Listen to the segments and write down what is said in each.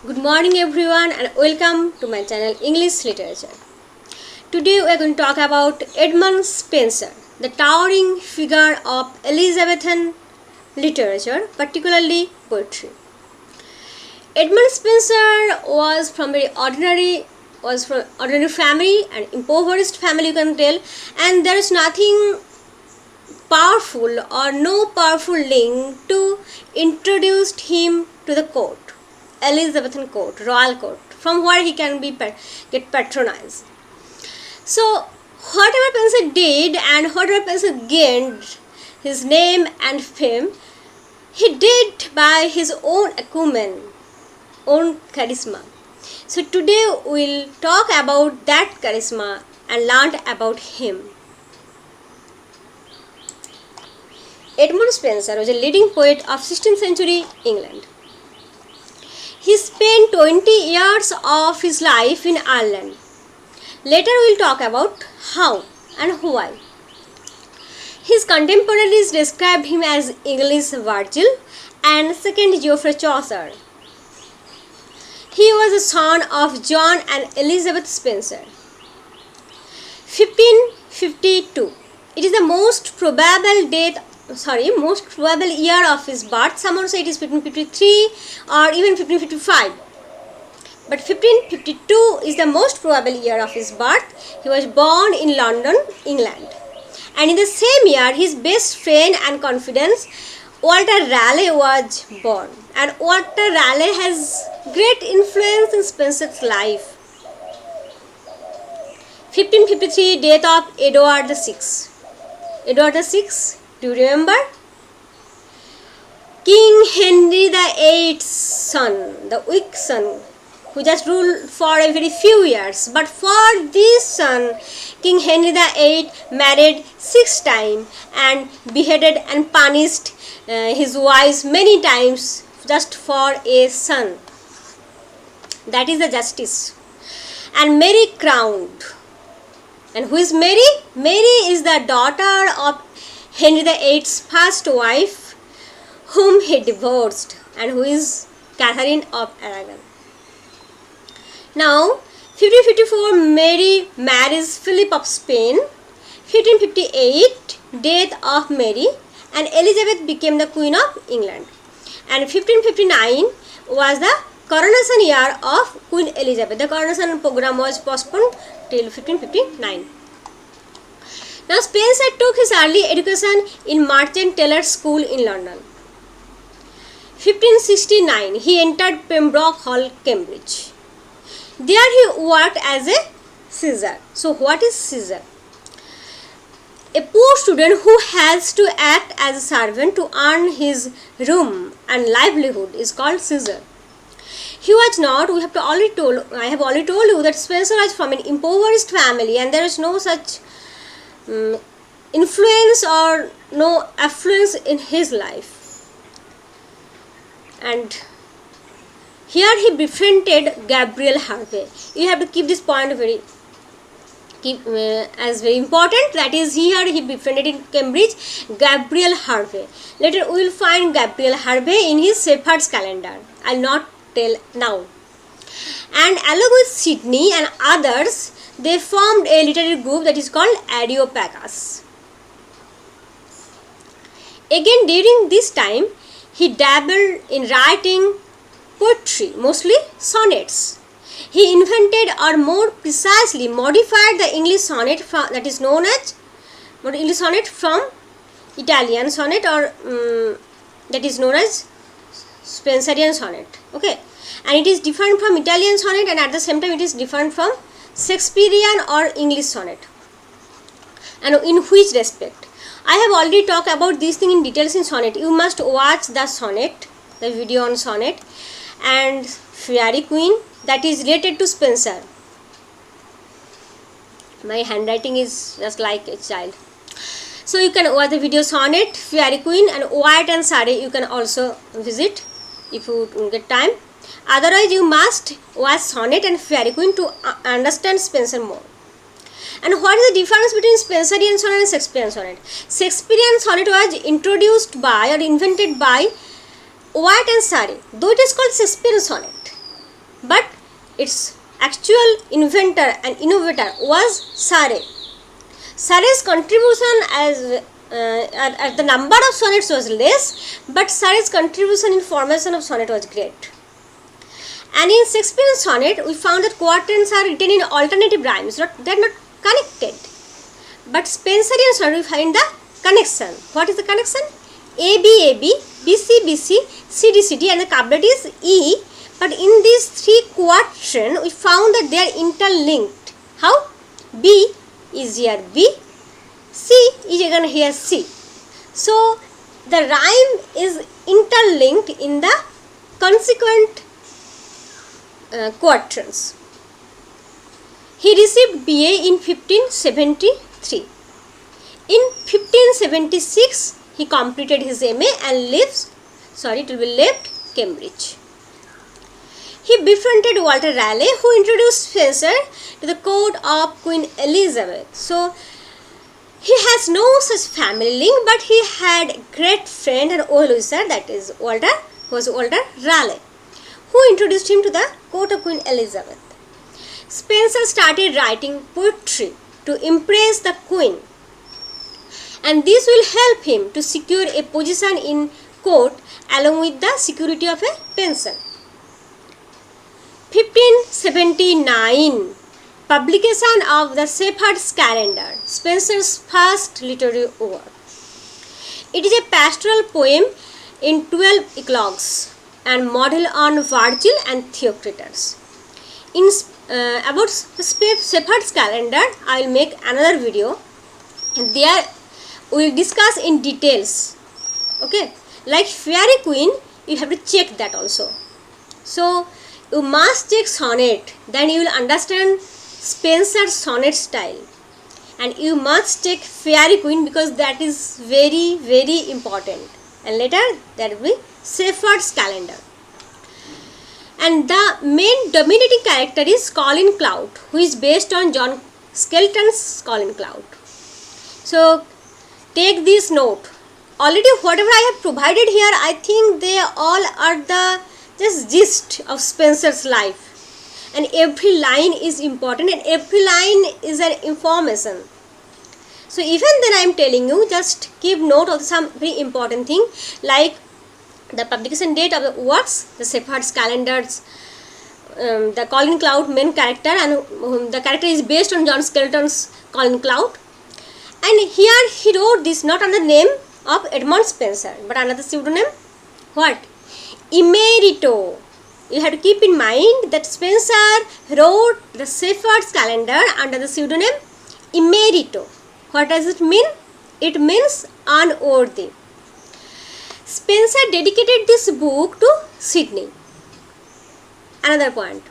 Good morning everyone and welcome to my channel English Literature. Today we are going to talk about Edmund Spenser, the towering figure of Elizabethan literature, particularly poetry. Edmund Spenser was from ordinary family, an impoverished family you can tell, and there is nothing powerful or no powerful link to introduce him to the court. Elizabethan court, royal court, from where he can be get patronized. So, whatever Spenser did and whatever Spenser gained his name and fame, he did by his own acumen, own charisma. So, today we'll talk about that charisma and learn about him. Edmund Spenser was a leading poet of 16th century England. He spent 20 years of his life in Ireland. Later we will talk about how and why. His contemporaries described him as English Virgil and second Geoffrey Chaucer. He was the son of John and Elizabeth Spenser. 1552. It is the most probable year of his birth. Some also it is 1553 or even 1555. But 1552 is the most probable year of his birth. He was born in London, England. And in the same year, his best friend and confidant, Walter Raleigh, was born. And Walter Raleigh has great influence in Spenser's life. 1553, death of Edward VI. Edward VI, do you remember? King Henry VIII's son, the weak son, who just ruled for a very few years. But for this son, King Henry VIII married 6 times and beheaded and punished his wives many times just for a son. That is the justice. And Mary crowned. And who is Mary? Mary is the daughter of Henry VIII's first wife, whom he divorced, and who is Catherine of Aragon. Now, 1554, Mary marries Philip of Spain. 1558, death of Mary, and Elizabeth became the Queen of England. And 1559 was the coronation year of Queen Elizabeth. The coronation program was postponed till 1559. Now, Spenser took his early education in Merchant Taylors' School in London. 1569, he entered Pembroke Hall, Cambridge. There he worked as a scissor. So, what is scissor? A poor student who has to act as a servant to earn his room and livelihood is called scissor. He was not, I have already told you that Spenser was from an impoverished family and there is no such influence or no affluence in his life. And here he befriended Gabriel Harvey. You have to keep this point as very important. That is, here he befriended in Cambridge Gabriel Harvey. Later we will find Gabriel Harvey in his Shepheardes Calender. I will not tell now. And along with Sidney and others, they formed a literary group that is called Areopagus. Again, during this time, he dabbled in writing poetry, mostly sonnets. He invented or more precisely modified the English sonnet that is known as English sonnet from Italian sonnet or that is known as Spenserian sonnet. Okay, and it is different from Italian sonnet and at the same time it is different from Shakespearean or English sonnet. And in which respect? I have already talked about this thing in details in sonnet. You must watch the sonnet, the video on sonnet, and Faerie Queene, that is related to Spenser. My handwriting is just like a child. So you can watch the video sonnet, Faerie Queene, and White and Sarah. You can also visit if you get time. Otherwise, you must watch sonnet and Faerie Queene to understand Spenser more. And what is the difference between Spenserian sonnet and Shakespearean sonnet? Shakespearean sonnet was introduced by or invented by White and Surrey, though it is called Shakespearean sonnet. but its actual inventor and innovator was Surrey. Surrey's contribution as the number of sonnets was less, but Surrey's contribution in formation of sonnet was great. And in Shakespearean sonnet, we found that quatrains are written in alternative rhymes, they are not connected. But Spenserian sonnet, we find the connection. What is the connection? A B, BC, CD, CD, and the couplet is E. But in these three quatrains, we found that they are interlinked. How? B is here B, C is again here C. So the rhyme is interlinked in the consequent quatrains. He received BA in 1573. In 1576, he completed his MA and left Cambridge. He befriended Walter Raleigh, who introduced Spenser to the court of Queen Elizabeth. So he has no such family link, but he had a great friend and well-wisher, that is Walter Raleigh, who introduced him to the court of Queen Elizabeth. Spenser started writing poetry to impress the Queen, and this will help him to secure a position in court along with the security of a pension. 1579, publication of the Shepheardes Calender, Spenser's first literary work. It is a pastoral poem in 12 eclogues and model on Virgil and Theocritus. About Shepheardes Calender, I will make another video. There we will discuss in details. Okay, like Faerie Queene, you have to check that also. So you must check sonnet, then you will understand Spenser's sonnet style, and you must check Faerie Queene because that is very, very important. And later there will be Shepheardes Calender. And the main dominating character is Colin Clout, who is based on John Skelton's Colin Clout. So take this note. Already whatever I have provided here, I think they all are the just gist of Spenser's life. And every line is important and every line is an information. So even then I am telling you, just keep note of some very important thing, like the publication date of the works, the Shepheardes Calenders, the Colin Clout main character, and the character is based on John Skelton's Colin Clout. And here he wrote this not under the name of Edmund Spenser, but under the pseudonym, what? Emerito. You have to keep in mind that Spenser wrote the Shepheardes Calender under the pseudonym Emerito. What does it mean? It means unworthy. Spenser dedicated this book to Sidney. Another point.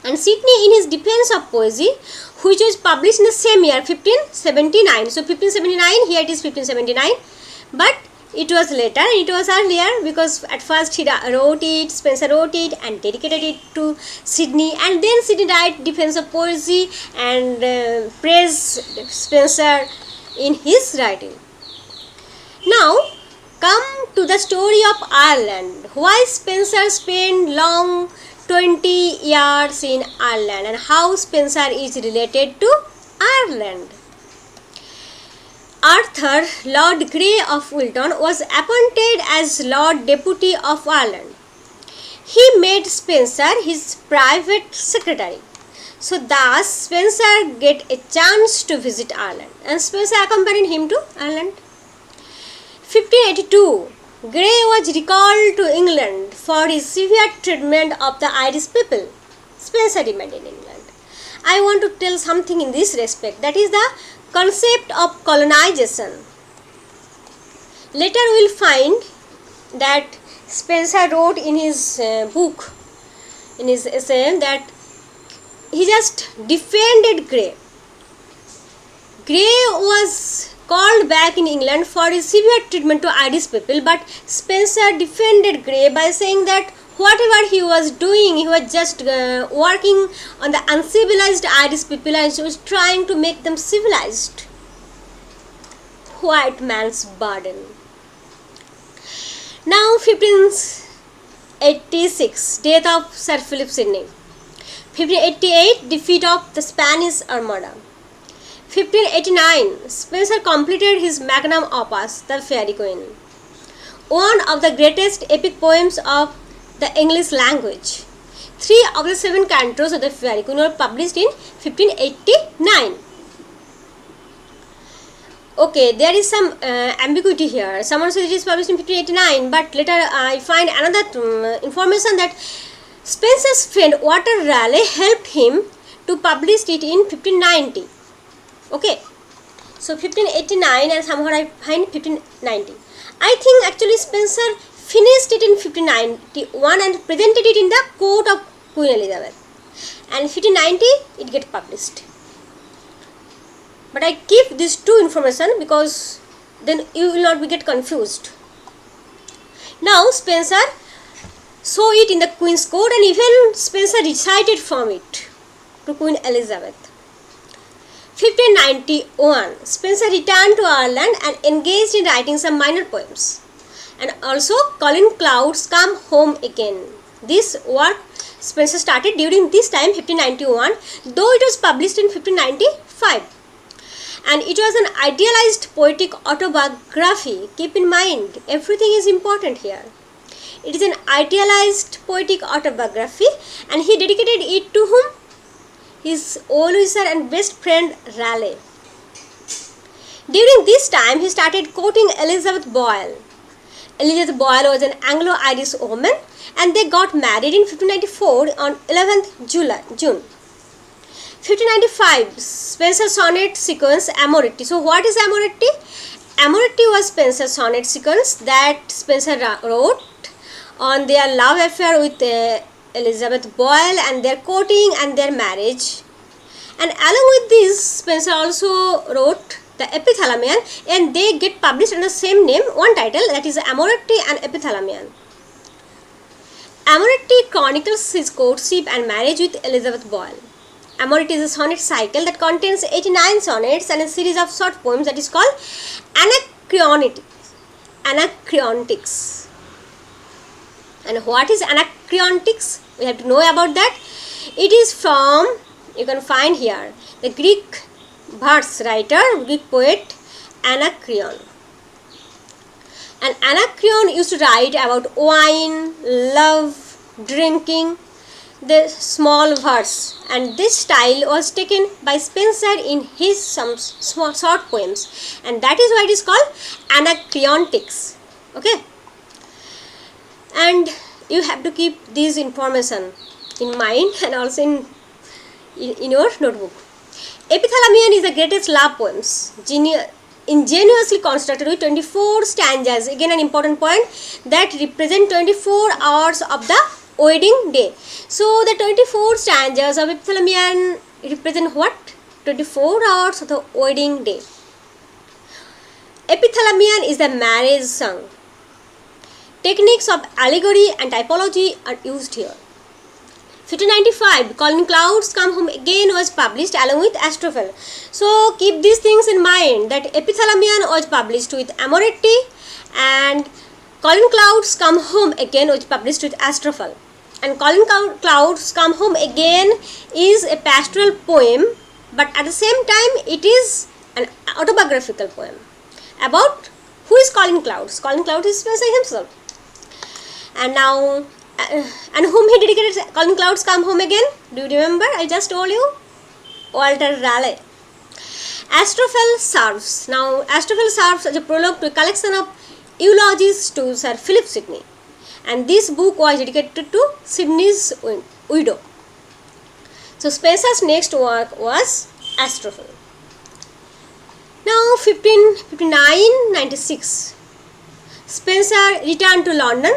And Sidney, in his defense of poesy, which was published in the same year, 1579. So 1579, here it is 1579. But it was later, it was earlier, because at first Spenser wrote it and dedicated it to Sidney, and then Sidney died defense of poesy and praised Spenser in his writing. Now come to the story of Ireland. Why Spenser spent long 20 years in Ireland and how Spenser is related to Ireland. Arthur Lord Grey of Wilton was appointed as Lord Deputy of Ireland. He made Spenser his private secretary. So thus Spenser get a chance to visit Ireland, and Spenser accompanied him to Ireland. 1582, Grey was recalled to England for his severe treatment of the Irish people. Spenser remained in England. I want to tell something in this respect, that is the concept of colonization. Later we will find that Spenser wrote in his book, in his essay, that he just defended Grey. Grey was called back in England for his severe treatment to Irish people, but Spenser defended Grey by saying that whatever he was doing, he was just working on the uncivilized Irish people and he was trying to make them civilized. White man's burden. Now 1586, death of Sir Philip Sidney. 1588, defeat of the Spanish Armada. 1589, Spenser completed his magnum opus, The Faerie Queene, one of the greatest epic poems of the English language. 3 of the 7 cantos of the Faerie Queene were published in 1589. Okay, there is some ambiguity here. Someone says it is published in 1589, but later I find another information that Spenser's friend Walter Raleigh helped him to publish it in 1590. Okay, so 1589 and somehow I find 1590. I think actually Spenser finished it in 1591 and presented it in the court of Queen Elizabeth, and 1590 it get published. But I keep these two information because then you will not get confused. Now Spenser saw it in the Queen's court, and even Spenser recited from it to Queen Elizabeth. 1591, Spenser returned to Ireland and engaged in writing some minor poems, and also Colin Cloud's Come Home Again. This work Spenser started during this time, 1591, though it was published in 1595. And it was an idealized poetic autobiography. Keep in mind, everything is important here. It is an idealized poetic autobiography, and he dedicated it to whom? His well-wisher and best friend Raleigh. During this time, he started quoting Elizabeth Boyle. Elizabeth Boyle was an Anglo-Irish woman, and they got married in 1594 on 11th June. 1595, Spenser's sonnet sequence Amoretti. So what is Amoretti? Amoretti was Spenser's sonnet sequence that Spenser wrote on their love affair with Elizabeth Boyle and their courting and their marriage. And along with this, Spenser also wrote the Epithalamion, and they get published under the same name, one title, that is Amoretti and Epithalamion. Amoretti chronicles his courtship and marriage with Elizabeth Boyle. Amoretti is a sonnet cycle that contains 89 sonnets and a series of short poems that is called Anacreontics. And what is Anacreontics? We have to know about that. It is from, you can find here, the Greek verse writer, Greek poet Anacreon. And Anacreon used to write about wine, love, drinking, the small verse, and this style was taken by Spenser in his some small short poems, and that is why it is called Anacreontics. Okay, and you have to keep this information in mind and also in your notebook. Epithalamion is the greatest love poems, ingeniously constructed with 24 stanzas. Again, an important point, that represent 24 hours of the wedding day. So the 24 stanzas of Epithalamion represent what? 24 hours of the wedding day. Epithalamion is the marriage song. Techniques of allegory and typology are used here. 1595, Colin Cloud's Come Home Again was published along with Astrophel. So keep these things in mind, that Epithalamion was published with Amoretti and Colin Cloud's Come Home Again was published with Astrophel. And Colin Cloud's Come Home Again is a pastoral poem, but at the same time it is an autobiographical poem. About who is Colin Cloud? Colin Cloud is Spenser himself. And now, and whom he dedicated Colin Cloud's Come Home Again? Do you remember? I just told you. Walter Raleigh. Astrophel serves. Now, Astrophel serves as a prologue to a collection of eulogies to Sir Philip Sidney. And this book was dedicated to Sidney's widow. So Spenser's next work was Astrophel. Now 1596, Spenser returned to London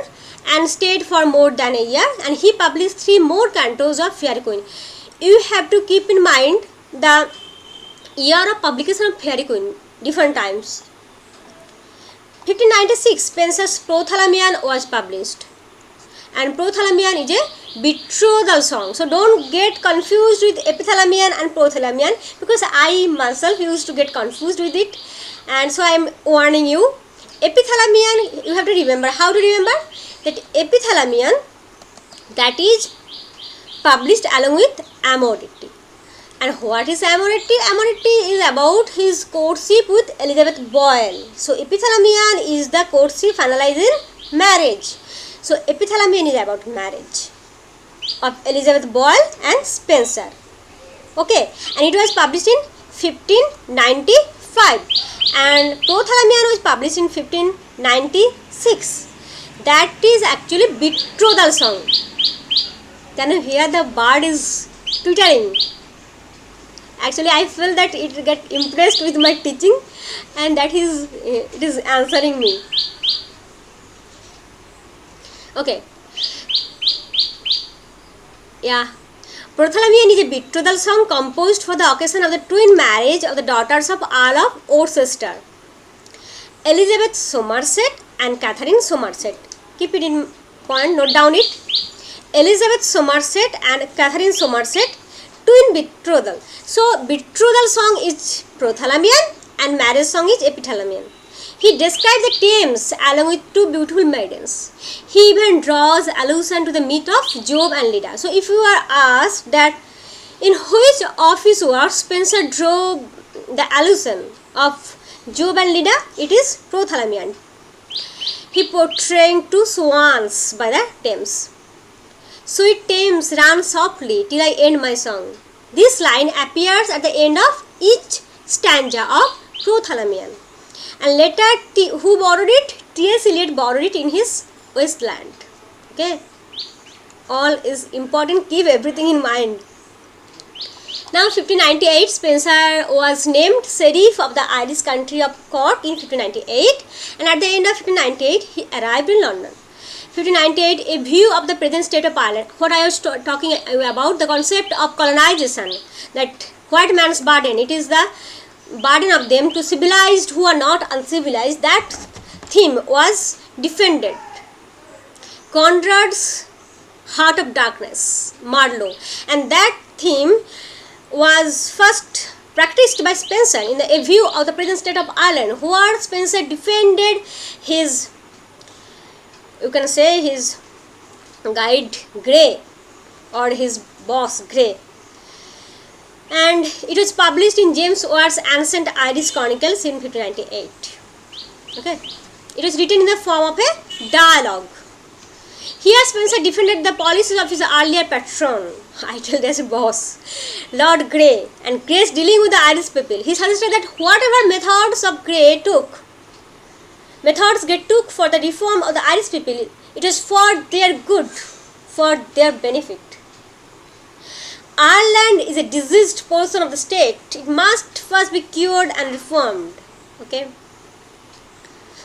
and stayed for more than a year, and he published 3 more cantos of Faerie Queene. You have to keep in mind the year of publication of Faerie Queene, different times. 1596, Spenser's Prothalamion was published, and Prothalamion is a betrothal song. So don't get confused with Epithalamion and Prothalamion, because I myself used to get confused with it, and so I am warning you. Epithalamion, you have to remember. How to remember? That Epithalamion that is published along with Amoretti. And what is Amoretti? Amoretti is about his courtship with Elizabeth Boyle. So Epithalamion is the courtship finalized in marriage. So Epithalamion is about marriage of Elizabeth Boyle and Spenser. Okay, and it was published in 1595 and Prothalamion was published in 1596. That is actually betrothal song. Can you hear the bird is twittering? Actually, I feel that it get impressed with my teaching, and it is answering me. Okay. Yeah. Prothalamion is a betrothal song composed for the occasion of the twin marriage of the daughters of Earl of Worcester, Elizabeth Somerset and Catherine Somerset. Keep it in point, note down it. Elizabeth Somerset and Catherine Somerset, twin betrothal. So betrothal song is Prothalamion and marriage song is Epithalamion. He describes the Thames along with two beautiful maidens. He even draws allusion to the myth of Job and Leda. So if you are asked that in which of his works Spenser drew the allusion of Job and Leda, it is Prothalamion. He portraying two swans by the Thames. Sweet Thames, run softly till I end my song. This line appears at the end of each stanza of Prothalamion. And later, who borrowed it? T.S. Eliot borrowed it in his Wasteland. Okay. All is important. Keep everything in mind. Now, 1598, Spenser was named Sheriff of the Irish country of Cork in 1598. And at the end of 1598, he arrived in London. 1598, a view of the present state of Ireland. What I was talking about, the concept of colonization, that white man's burden, it is the burden of them to civilized who are not uncivilized. That theme was defended. Conrad's Heart of Darkness, Marlowe, and that theme was first practiced by Spenser in the A View of the Present State of Ireland, where Spenser defended his, you can say, his guide Grey or his boss Grey. And it was published in James Ward's Ancient Irish Chronicles in 1598. Okay, it was written in the form of a dialogue. Here Spenser defended the policies of his earlier patron, idle boss, Lord Grey, and Grey's dealing with the Irish people. He suggested that whatever methods Grey took for the reform of the Irish people, it was for their good, for their benefit. Ireland is a diseased portion of the state. It must first be cured and reformed. Okay.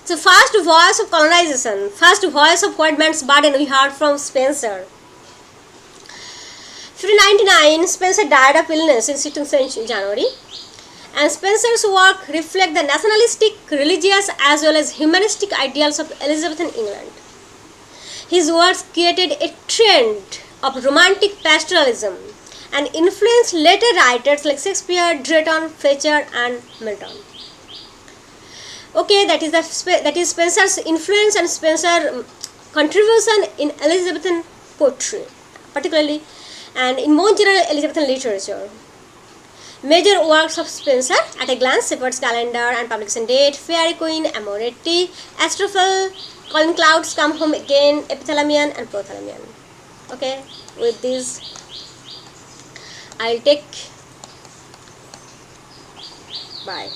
So first voice of colonization, first voice of white man's burden, we heard from Spenser. 1599, Spenser died of illness in 16th January. And Spenser's work reflect the nationalistic, religious as well as humanistic ideals of Elizabethan England. His works created a trend of romantic pastoralism and influenced later writers like Shakespeare, Drayton, Fletcher and Milton. Okay, that is Spenser's influence and Spenser's contribution in Elizabethan poetry, particularly, and in more general Elizabethan literature. Major works of Spenser at a glance: Shepheardes Calender and publication date, Faerie Queene, Amoretti, Astrophel, Calling Clouds Come Home Again, Epithalamion and Prothalamion. Okay, with this I'll take bye.